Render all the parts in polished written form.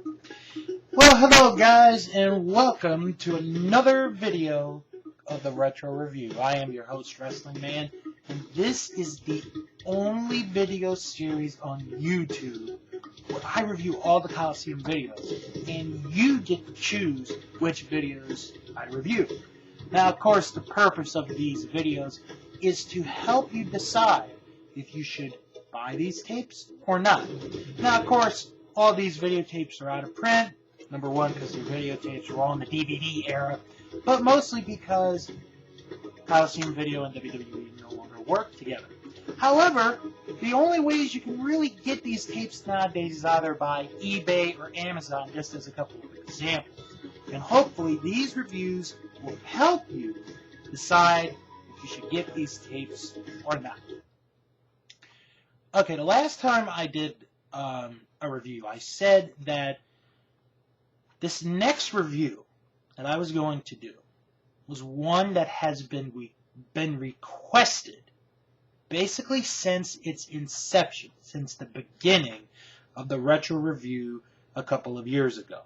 Well, hello guys, and welcome to another video of the Retro Review. I am your host, Wrestling Man, and this is the only video series on YouTube where I review all the Coliseum videos, and you get to choose which videos I review. Now, of course, the purpose of these videos is to help you decide if you should buy these tapes or not. Now, of course, all these videotapes are out of print. Number one, because the videotapes were all in the DVD era, but mostly because Coliseum Video and WWE no longer work together. However, the only ways you can really get these tapes nowadays is either by eBay or Amazon, just as a couple of examples. And hopefully these reviews will help you decide if you should get these tapes or not. Okay, the last time I did a review, I said that this next review that I was going to do was one that has been requested basically since its inception, since the beginning of the Retro Review a couple of years ago.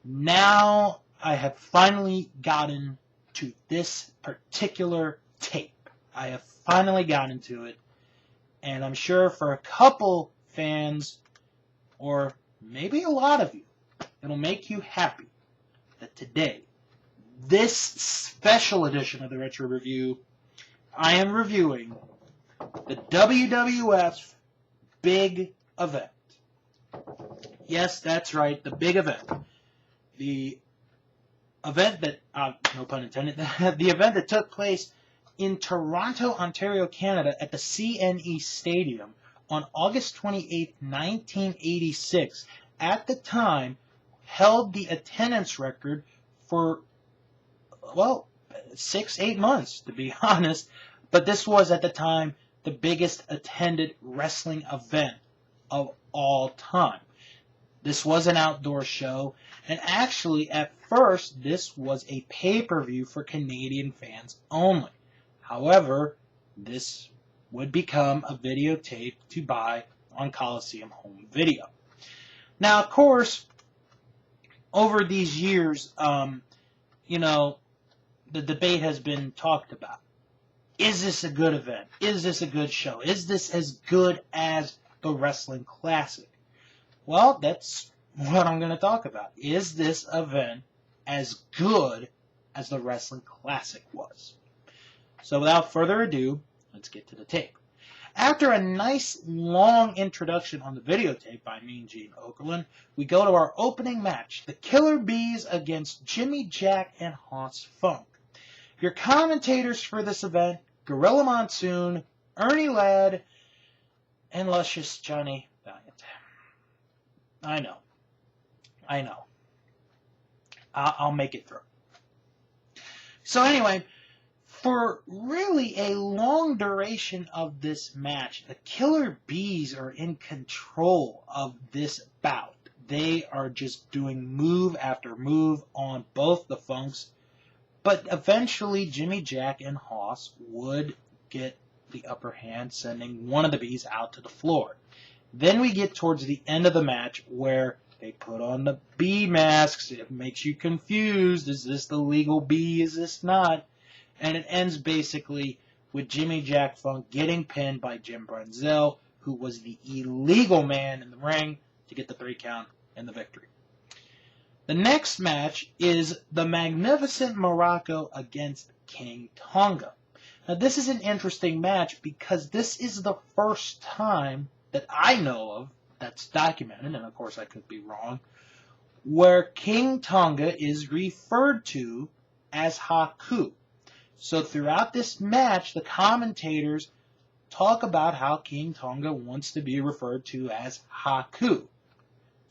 Now I have finally gotten to this particular tape. I have finally gotten to it, and I'm sure for a couple fans, or maybe a lot of you, it'll make you happy that today, this special edition of the Retro Review, I am reviewing the WWF Big Event. Yes, that's right, the Big Event. The event that, no pun intended, the event that took place in Toronto, Ontario, Canada at the CNE Stadium on August 28, 1986. At the time, held the attendance record for, well, 6-8 months, to be honest. But this was, at the time, the biggest attended wrestling event of all time. This was an outdoor show, and actually, at first, this was a pay-per-view for Canadian fans only. However, this would become a videotape to buy on Coliseum Home Video. Now, of course, over these years, the debate has been talked about. Is this a good event? Is this a good show? Is this as good as the Wrestling Classic? Well, that's what I'm going to talk about. Is this event as good as the Wrestling Classic was? So without further ado, let's get to the tape. After a nice long introduction on the videotape by Mean Gene Okerlund, we go to our opening match, the Killer Bees against Jimmy Jack and Hoss Funk. Your commentators for this event, Gorilla Monsoon, Ernie Ladd, and luscious Johnny Valiant. I know. I'll make it through. So anyway, for really a long duration of this match, the Killer Bees are in control of this bout. They are just doing move after move on both the Funks, but eventually Jimmy Jack and Hoss would get the upper hand, sending one of the Bees out to the floor. Then we get towards the end of the match where they put on the bee masks. It makes you confused. Is this the legal bee? Is this not? And it ends basically with Jimmy Jack Funk getting pinned by Jim Brunzell, who was the illegal man in the ring, to get the 3 count and the victory. The next match is the Magnificent Morocco against King Tonga. Now this is an interesting match because this is the first time that I know of, that's documented, and of course I could be wrong, where King Tonga is referred to as Haku. So throughout this match, the commentators talk about how King Tonga wants to be referred to as Haku.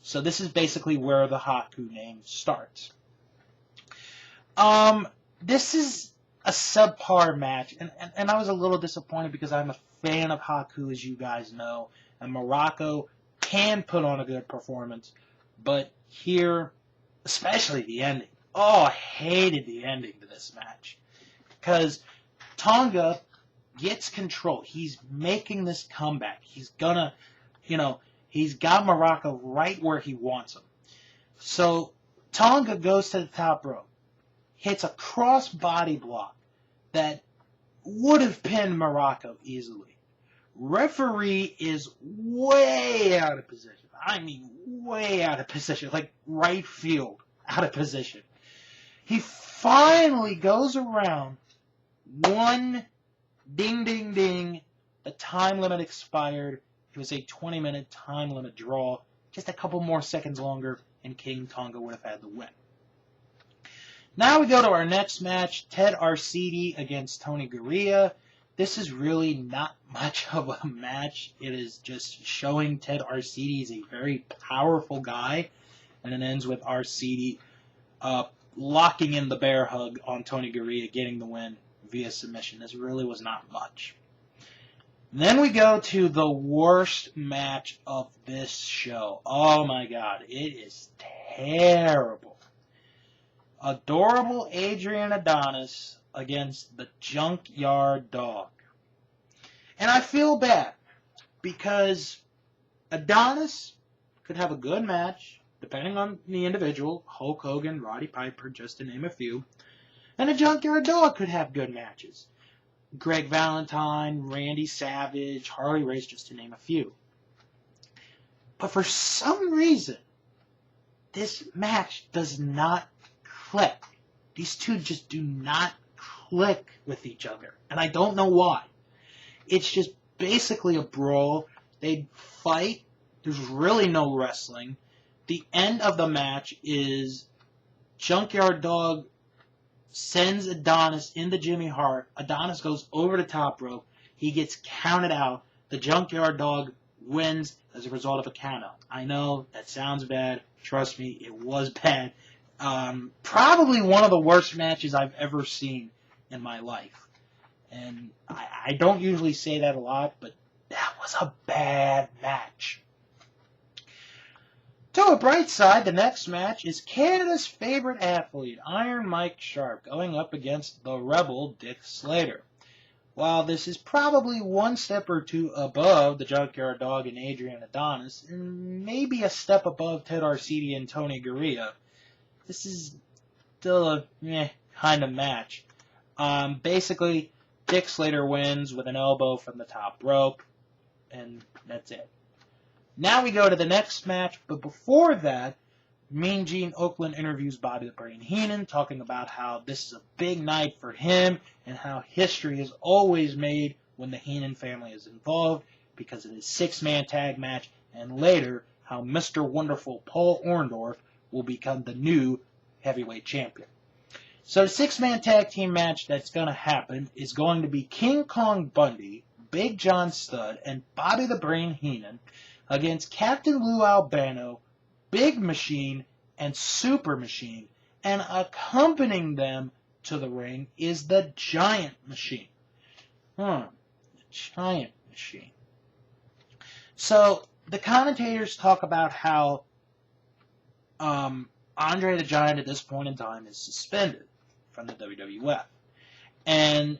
So this is basically where the Haku name starts. This is a subpar match, and I was a little disappointed because I'm a fan of Haku, as you guys know, and Morocco can put on a good performance, but here, especially the ending, I hated the ending to this match. Because Tonga gets control. He's making this comeback. He's gonna, He's got Muraco right where he wants him. So Tonga goes to the top rope, hits a cross body block that would have pinned Muraco easily. Referee is way out of position. I mean, way out of position. Like right field out of position. He finally goes around. One, ding, ding, ding. The time limit expired. It was a 20-minute time limit draw. Just a couple more seconds longer, and King Tonga would have had the win. Now we go to our next match, Ted Arcidi against Tony Garea. This is really not much of a match. It is just showing Ted Arcidi is a very powerful guy, and it ends with Arcidi locking in the bear hug on Tony Garea, getting the win via submission. This really was not much. Then we go to the worst match of this show. Oh my god, it is terrible. Adorable Adrian Adonis against the Junkyard Dog. And I feel bad because Adonis could have a good match, depending on the individual, Hulk Hogan, Roddy Piper, just to name a few. And the Junkyard Dog could have good matches. Greg Valentine, Randy Savage, Harley Race, just to name a few. But for some reason, this match does not click. These two just do not click with each other. And I don't know why. It's just basically a brawl. They fight. There's really no wrestling. The end of the match is Junkyard Dog sends Adonis into Jimmy Hart. Adonis goes over the top rope. He gets counted out. The Junkyard Dog wins as a result of a countout. I know that sounds bad. Trust me, it was bad. Probably one of the worst matches I've ever seen in my life. And I don't usually say that a lot, but that was a bad match. To a bright side, the next match is Canada's favorite athlete, Iron Mike Sharpe, going up against the rebel Dick Slater. While this is probably one step or two above the Junkyard Dog and Adrian Adonis, and maybe a step above Ted Arcidi and Tony Garea, this is still a kind of match. Basically, Dick Slater wins with an elbow from the top rope, and that's it. Now we go to the next match, but before that, Mean Gene Okerlund interviews Bobby the Brain Heenan, talking about how this is a big night for him, and how history is always made when the Heenan family is involved, because it is a 6-man tag match, and later, how Mr. Wonderful Paul Orndorff will become the new heavyweight champion. So the 6-man tag team match that's going to happen is going to be King Kong Bundy, Big John Studd, and Bobby the Brain Heenan against Captain Lou Albano, Big Machine, and Super Machine, and accompanying them to the ring is the Giant Machine. The Giant Machine. So the commentators talk about how Andre the Giant at this point in time is suspended from the WWF. And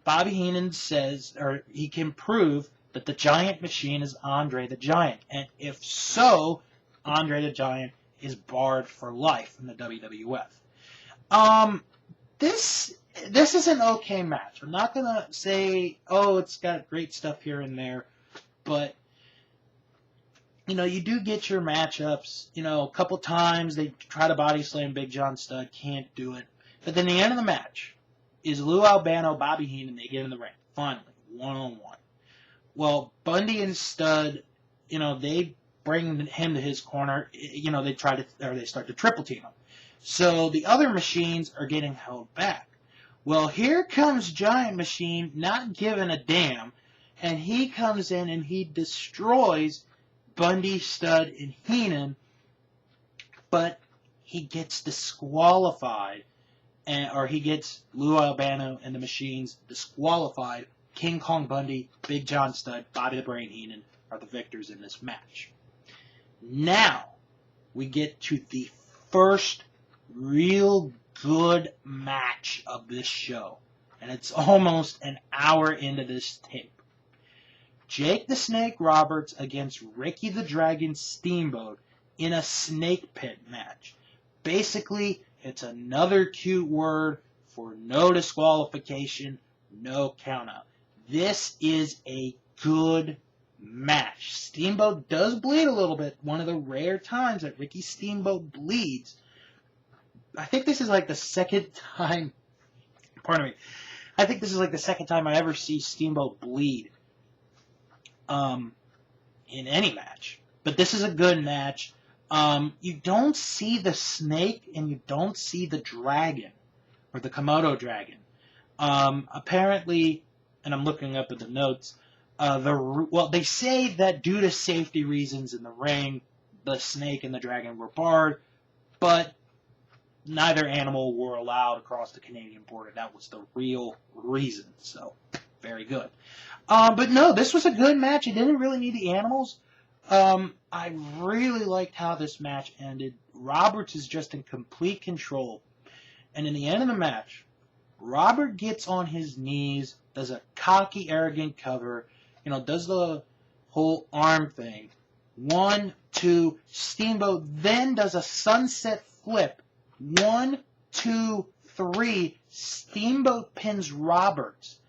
Bobby Heenan says, or he can prove that the Giant Machine is Andre the Giant. And if so, Andre the Giant is barred for life from the WWF. This is an okay match. I'm not going to say, oh, it's got great stuff here and there. But, you do get your matchups. A couple times they try to body slam Big John Studd. Can't do it. But then the end of the match is Lou Albano, Bobby Heenan. They get in the ring. Finally. One-on-one. Well, Bundy and Studd, they bring him to his corner. They start to triple team him. So the other machines are getting held back. Well, here comes Giant Machine, not giving a damn, and he comes in and he destroys Bundy, Studd, and Heenan, but he gets disqualified, or he gets Lou Albano and the machines disqualified. King Kong Bundy, Big John Studd, Bobby the Brain Heenan are the victors in this match. Now, we get to the first real good match of this show. And it's almost an hour into this tape. Jake the Snake Roberts against Ricky the Dragon Steamboat in a snake pit match. Basically, it's another cute word for no disqualification, no countout. This is a good match. Steamboat does bleed a little bit. One of the rare times that Ricky Steamboat bleeds. I think this is like the second time, pardon me, I think this is like the second time I ever see Steamboat bleed in any match. But this is a good match. You don't see the snake and you don't see the dragon, or the Komodo dragon. Apparently, and I'm looking up at the notes, they say that due to safety reasons in the ring, the snake and the dragon were barred, but neither animal were allowed across the Canadian border. That was the real reason. So, very good. But no, this was a good match. It didn't really need the animals. I really liked how this match ended. Roberts is just in complete control. And in the end of the match, Robert gets on his knees, does a cocky, arrogant cover, does the whole arm thing. 1, 2, Steamboat then does a sunset flip. 1, 2, 3, Steamboat pins Roberts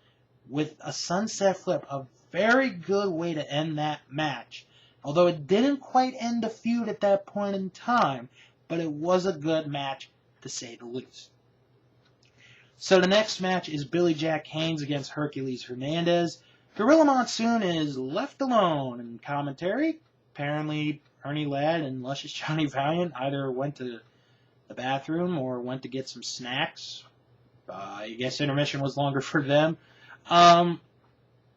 with a sunset flip. A very good way to end that match. Although it didn't quite end the feud at that point in time, but it was a good match, to say the least. So the next match is Billy Jack Haynes against Hercules Hernandez. Gorilla Monsoon is left alone in commentary. Apparently, Ernie Ladd and Luscious Johnny Valiant either went to the bathroom or went to get some snacks. I guess intermission was longer for them. Of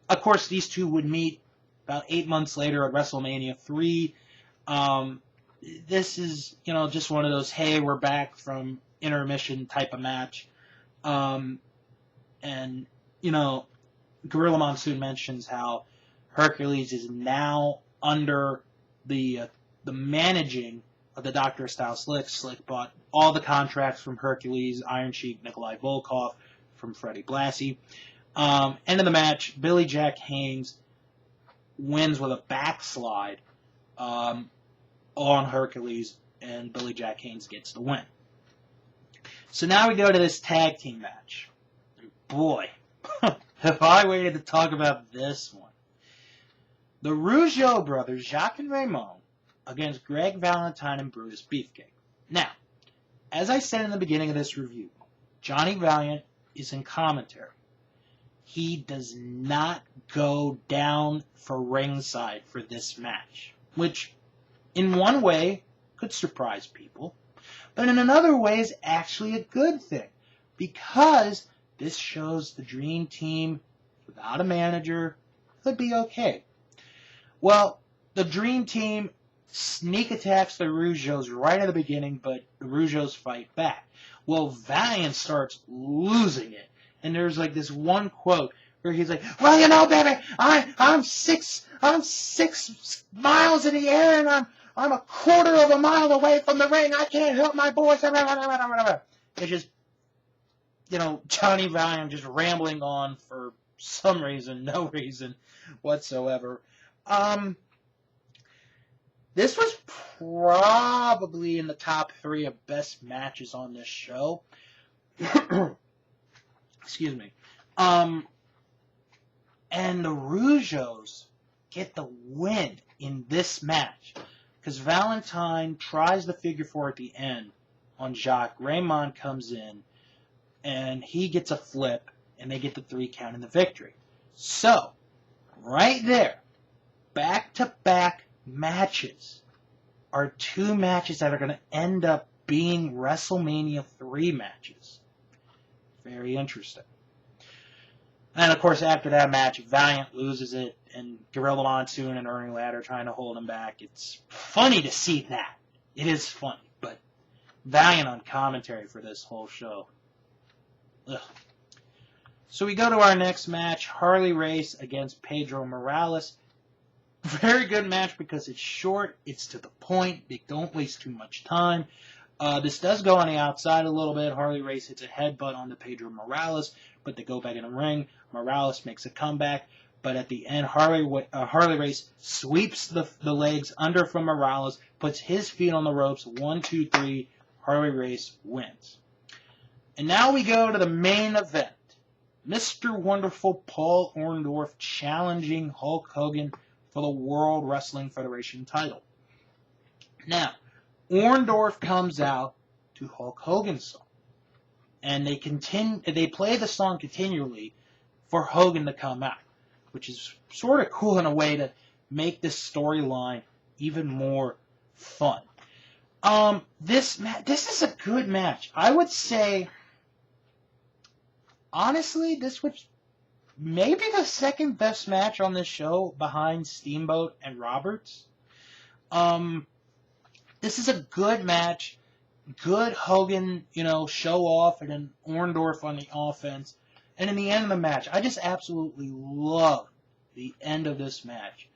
course, these two would meet about 8 months later at WrestleMania 3. This is, just one of those, hey, we're back from intermission type of match. And, Gorilla Monsoon mentions how Hercules is now under the managing of the Dr. Style Slick. Slick bought all the contracts from Hercules, Iron Sheik, Nikolai Volkov, from Freddie Blassie. End of the match, Billy Jack Haynes wins with a backslide on Hercules, and Billy Jack Haynes gets the win. So now we go to this tag team match. Boy, if I waited to talk about this one. The Rougeau brothers, Jacques and Raymond, against Greg Valentine and Brutus Beefcake. Now, as I said in the beginning of this review, Johnny Valiant is in commentary. He does not go down for ringside for this match, which in one way could surprise people, but in another way is actually a good thing, because this shows the Dream Team without a manager could be okay. Well, the Dream Team sneak attacks the Rougeaus right at the beginning, but the Rougeaus fight back. Well, Valiant starts losing it. And there's like this one quote where he's like, well, baby, I'm six miles in the air and I'm a quarter of a mile away from the ring. I can't help my boys. It's just, Johnny Valiant just rambling on for some reason, no reason whatsoever. This was probably in the top 3 of best matches on this show. Excuse me. And the Rougeaus get the win in this match, because Valentine tries the figure 4 at the end on Jacques. Raymond comes in, and he gets a flip, and they get the 3 count in the victory. So, right there, back-to-back matches are 2 matches that are going to end up being WrestleMania 3 matches. Very interesting. And, of course, after that match, Valiant loses it, and Gorilla Monsoon and Ernie Ladd are trying to hold him back. It's funny to see that. It is funny, but Valiant on commentary for this whole show. Ugh. So we go to our next match, Harley Race against Pedro Morales. Very good match because it's short, it's to the point, they don't waste too much time. This does go on the outside a little bit. Harley Race hits a headbutt onto Pedro Morales, but they go back in the ring. Morales makes a comeback. But at the end, Harley Race sweeps the legs under from Morales, puts his feet on the ropes. 1, 2, 3. Harley Race wins. And now we go to the main event. Mr. Wonderful Paul Orndorff challenging Hulk Hogan for the World Wrestling Federation title. Now, Orndorff comes out to Hulk Hogan's song. And they play the song continually for Hogan to come out, which is sort of cool in a way to make this storyline even more fun. This is a good match. I would say, honestly, this was maybe the second best match on this show behind Steamboat and Roberts. This is a good match. Good Hogan, show off, and then Orndorff on the offense. And in the end of the match, I just absolutely love the end of this match.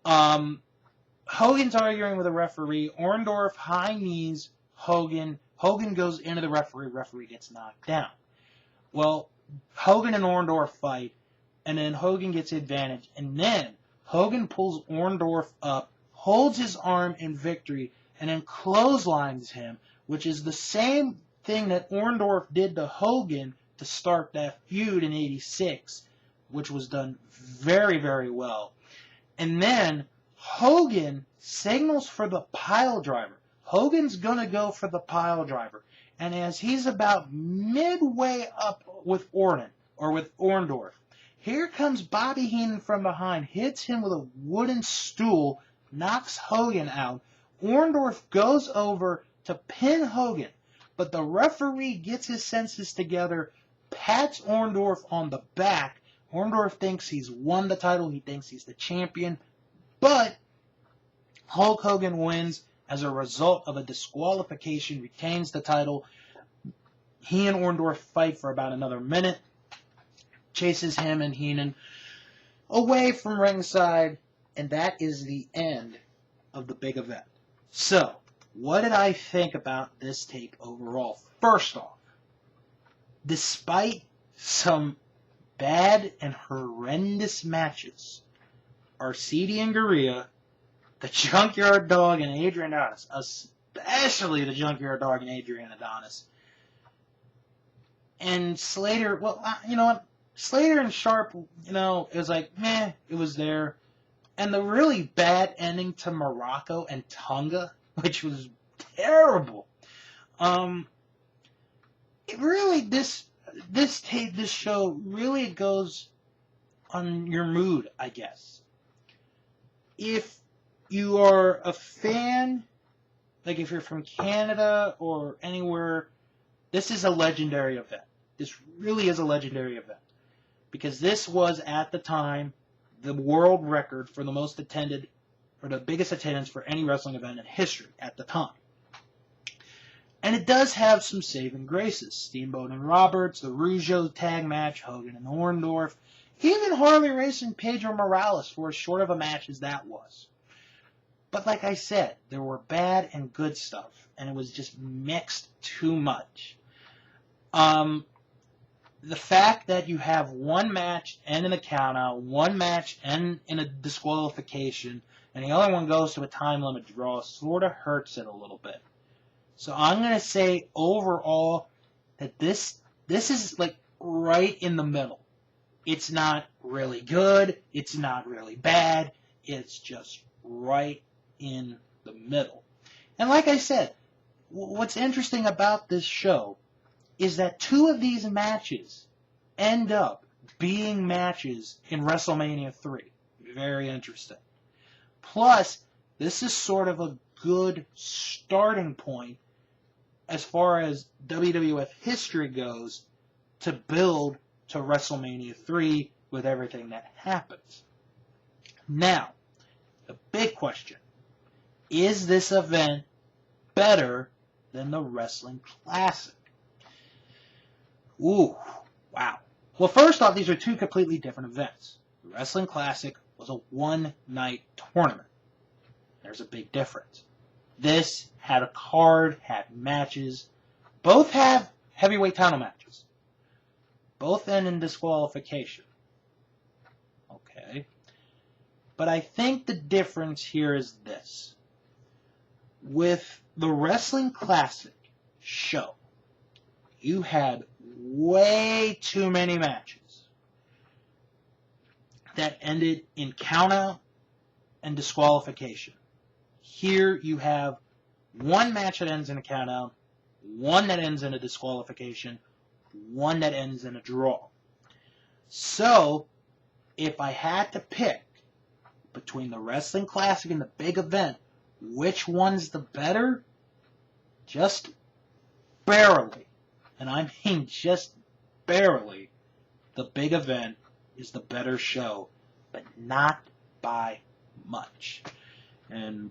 Hogan's arguing with a referee. Orndorff high knees Hogan. Hogan goes into the referee. Referee gets knocked down. Well, Hogan and Orndorff fight, and then Hogan gets the advantage. And then Hogan pulls Orndorff up, holds his arm in victory, and then clotheslines him, which is the same thing that Orndorff did to Hogan to start that feud in '86, which was done very, very well. And then Hogan signals for the pile driver. Hogan's going to go for the pile driver. And as he's about midway up with Orndorff, here comes Bobby Heenan from behind, hits him with a wooden stool, knocks Hogan out. Orndorff goes over to pin Hogan, but the referee gets his senses together, pats Orndorff on the back. Orndorff thinks he's won the title. He thinks he's the champion. But Hulk Hogan wins as a result of a disqualification, retains the title. He and Orndorff fight for about another minute, chases him and Heenan away from ringside, and that is the end of the big event. So, what did I think about this tape overall? First off, despite some bad and horrendous matches, Arcidi and Gurria, the Junkyard Dog and Adrian Adonis, especially the Junkyard Dog and Adrian Adonis, and Slater, well, you know what, Slater and Sharpe, it was like, meh, it was there. And the really bad ending to Morocco and Tonga, which was terrible. It really, this show really goes on your mood, I guess. If you are a fan, like if you're from Canada or anywhere, this is a legendary event. This really is a legendary event. Because this was, at the time, the world record for the most attended, or the biggest attendance for any wrestling event in history at the time. And it does have some saving graces. Steamboat and Roberts, the Rougeau tag match, Hogan and Orndorff, even Harley Race and Pedro Morales for as short of a match as that was. But like I said, there were bad and good stuff, and it was just mixed too much. The fact that you have one match and in a countout, one match and in a disqualification, and the other one goes to a time limit draw sort of hurts it a little bit. So I'm going to say overall that this is like right in the middle. It's not really good. It's not really bad. It's just right in the middle. And like I said, what's interesting about this show is that two of these matches end up being matches in WrestleMania 3. Very interesting. Plus, this is sort of a good starting point as far as WWF history goes to build to WrestleMania 3 with everything that happens. Now, the big question, is this event better than the Wrestling Classic? Ooh, wow. Well, first off, these are two completely different events. The Wrestling Classic was a one-night tournament. There's a big difference. This had a card, had matches. Both have heavyweight title matches. Both end in disqualification. But I think the difference here is this. With the Wrestling Classic show, you had way too many matches that ended in countout and disqualification. Here you have one match that ends in a countout, one that ends in a disqualification, one that ends in a draw. So, if I had to pick between the Wrestling Classic and the big event, which one's the better? Just barely, and I mean just barely, the big event is the better show, but not by much. And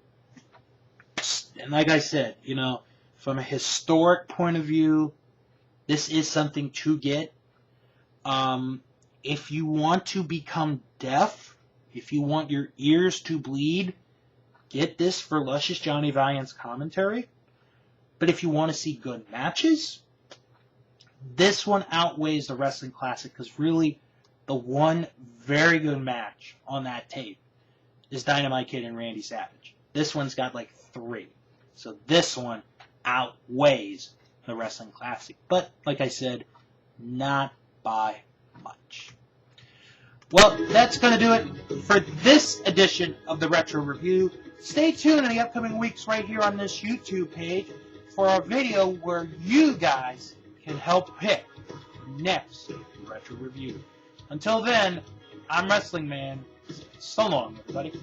like I said, you know, from a historic point of view, this is something to get. If you want to become deaf, if you want your ears to bleed, get this for Luscious Johnny Valiant's commentary. But if you want to see good matches, this one outweighs the Wrestling Classic, because really the one very good match on that tape is Dynamite Kid and Randy Savage. This one's got like 3. So this one outweighs the Wrestling Classic. But, like I said, not by much. Well, that's going to do it for this edition of the Retro Review. Stay tuned in the upcoming weeks right here on this YouTube page for a video where you guys can help pick next Retro Review. Until then, I'm Wrestling Man. So long, everybody.